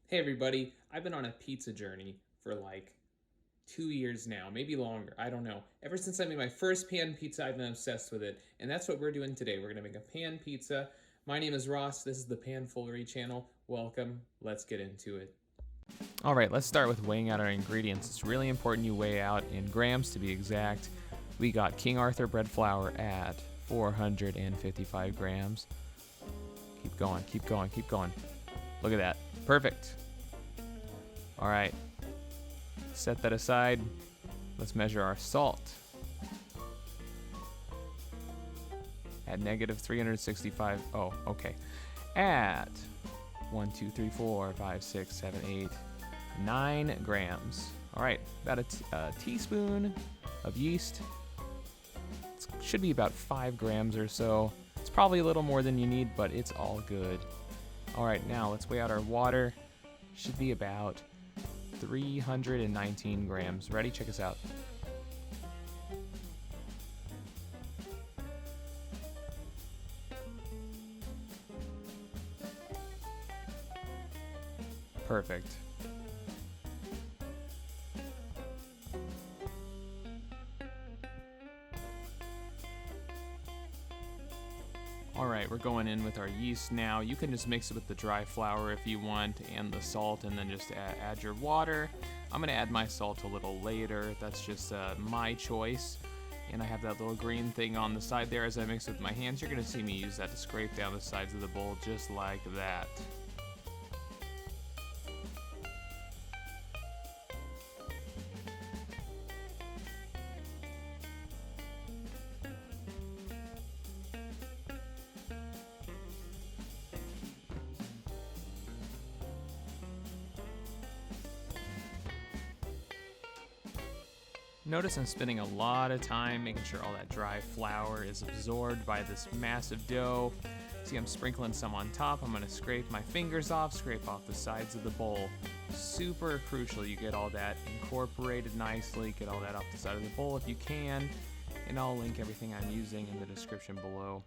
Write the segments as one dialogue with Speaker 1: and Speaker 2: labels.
Speaker 1: Hey everybody, I've been on a pizza journey for like 2 years now, maybe longer, I don't know. Ever since I made my first pan pizza, I've been obsessed with it, and that's what we're doing today. We're gonna make a pan pizza. My name is Ross, this is the Pan Foolery channel. Welcome, let's get into it. All right, let's start with weighing out our ingredients. It's really important you weigh out in grams to be exact. We got King Arthur bread flour at 455 grams. Keep going, keep going, keep going. Look at that, perfect. All right, set that aside. Let's measure our salt. At negative 365, oh, okay. At 1, 2, 3, 4, 5, 6, 7, 8, 9 grams. All right, about a teaspoon of yeast. It should be about 5 grams or so. It's probably a little more than you need, but it's all good. All right, now let's weigh out our water. Should be about 319 grams. Ready? Check us out. Perfect. All right, we're going in with our yeast now. You can just mix it with the dry flour if you want and the salt, and then just add your water. I'm gonna add my salt a little later. That's just my choice. And I have that little green thing on the side there as I mix with my hands. You're gonna see me use that to scrape down the sides of the bowl just like that. Notice I'm spending a lot of time making sure all that dry flour is absorbed by this massive dough. See, I'm sprinkling some on top. I'm gonna scrape my fingers off, scrape off the sides of the bowl. Super crucial you get all that incorporated nicely, get all that off the side of the bowl if you can, and I'll link everything I'm using in the description below.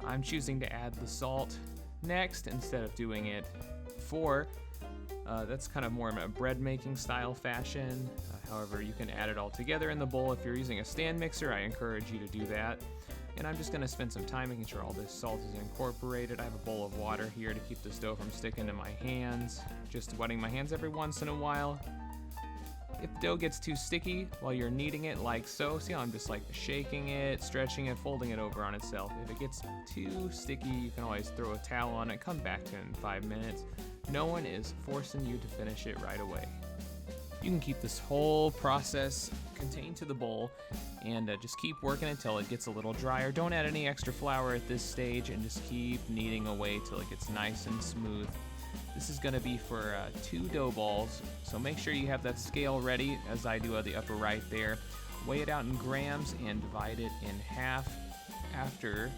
Speaker 1: I'm choosing to add the salt next instead of doing it before. That's kind of more in a bread making style fashion. However, you can add it all together in the bowl. If you're using a stand mixer, I encourage you to do that. And I'm just gonna spend some time making sure all this salt is incorporated. I have a bowl of water here to keep this dough from sticking to my hands. Just wetting my hands every once in a while. If the dough gets too sticky while you're kneading it like so, see how I'm just like shaking it, stretching it, folding it over on itself. If it gets too sticky, you can always throw a towel on it, come back to it in 5 minutes. No one is forcing you to finish it right away. You can keep this whole process contained to the bowl and just keep working until it gets a little drier. Don't add any extra flour at this stage and just keep kneading away till it gets nice and smooth. This is going to be for 2 dough balls, so make sure you have that scale ready, as I do at the upper right there. Weigh it out in grams and divide it in half. After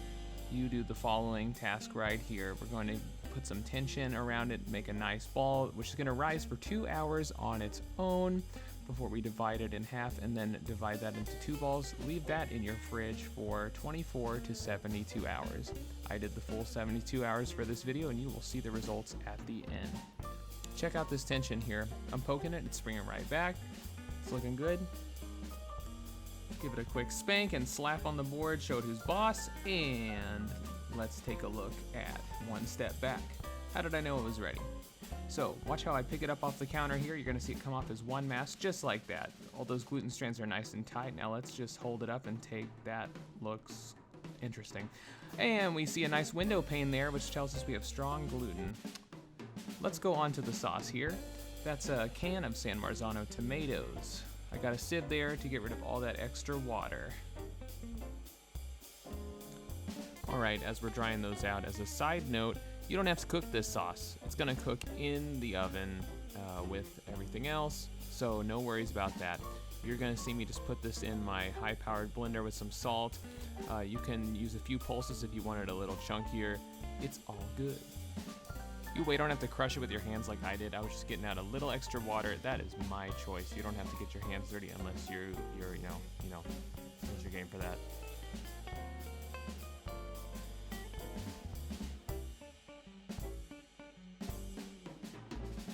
Speaker 1: you do the following task right here, we're going to put some tension around it, make a nice ball, which is going to rise for 2 hours on its own before we divide it in half, and then divide that into 2 balls. Leave that in your fridge for 24 to 72 hours. I did the full 72 hours for this video, and you will see the results at the end. Check out this tension here. I'm poking it, it's springing right back. It's looking good. Give it a quick spank and slap on the board, show it who's boss, and let's take a look at one step back. How did I know it was ready? So watch how I pick it up off the counter here. You're gonna see it come off as one mass, just like that. All those gluten strands are nice and tight. Now let's just hold it up and take that. Looks interesting. And we see a nice window pane there, which tells us we have strong gluten. Let's go on to the sauce here. That's a can of San Marzano tomatoes. I got a sieve there to get rid of all that extra water. All right, as we're drying those out, as a side note, you don't have to cook this sauce. It's gonna cook in the oven with everything else, so no worries about that. You're gonna see me just put this in my high-powered blender with some salt. You can use a few pulses if you want it a little chunkier. It's all good. You don't have to crush it with your hands like I did. I was just getting out a little extra water. That is my choice. You don't have to get your hands dirty unless you're game for that.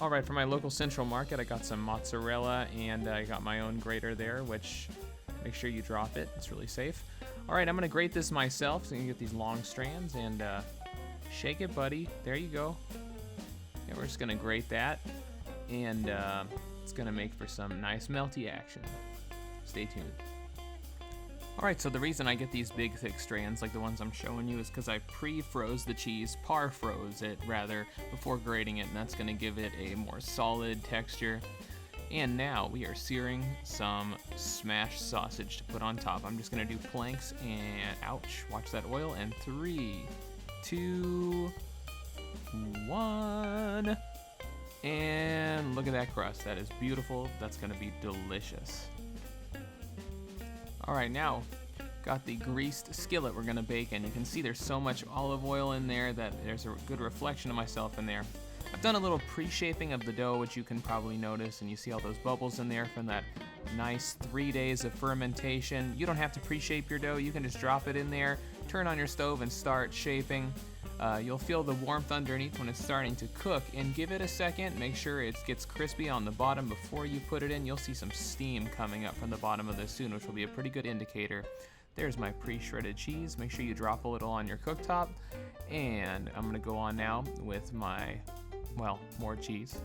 Speaker 1: All right, for my local Central Market, I got some mozzarella, and I got my own grater there, which make sure you drop it. It's really safe. All right, I'm gonna grate this myself, so you can get these long strands, and shake it, buddy. There you go. Yeah, we're just gonna grate that, and it's gonna make for some nice melty action. Stay tuned. All right, so the reason I get these big thick strands like the ones I'm showing you is because I pre-froze the cheese, par-froze it rather, before grating it, and that's gonna give it a more solid texture. And now we are searing some smashed sausage to put on top. I'm just gonna do planks and, ouch, watch that oil, and 3, 2, 1. And look at that crust, that is beautiful. That's gonna be delicious. All right, now got the greased skillet we're gonna bake in. You can see there's so much olive oil in there that there's a good reflection of myself in there. I've done a little pre-shaping of the dough, which you can probably notice, and you see all those bubbles in there from that nice 3 days of fermentation. You don't have to pre-shape your dough, you can just drop it in there, turn on your stove and start shaping. You'll feel the warmth underneath when it's starting to cook, and give it a second. Make sure it gets crispy on the bottom before you put it in. You'll see some steam coming up from the bottom of this soon, which will be a pretty good indicator. There's my pre-shredded cheese. Make sure you drop a little on your cooktop. And I'm gonna go on now with my, well, more cheese.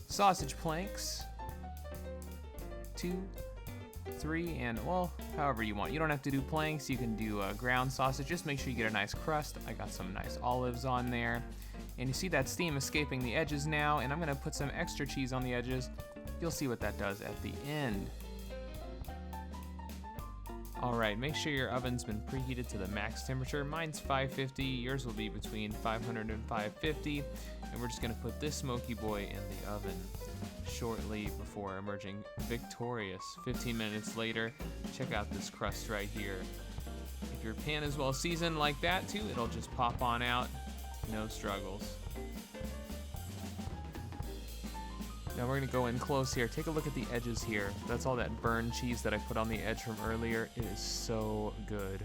Speaker 1: Sausage planks. 2, 3, and, well, however you want. You don't have to do planks, you can do ground sausage. Just make sure you get a nice crust. I got some nice olives on there. And you see that steam escaping the edges now, and I'm gonna put some extra cheese on the edges. You'll see what that does at the end. All right, make sure your oven's been preheated to the max temperature. Mine's 550, yours will be between 500 and 550. And we're just gonna put this smoky boy in the oven shortly before emerging victorious. 15 minutes later, check out this crust right here. If your pan is well seasoned like that too, it'll just pop on out, no struggles. Now we're gonna go in close here. Take a look at the edges here. That's all that burned cheese that I put on the edge from earlier. It is so good.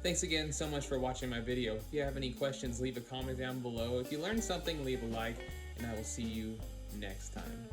Speaker 1: Thanks again so much for watching my video. If you have any questions, leave a comment down below. If you learned something, leave a like, and I will see you next time.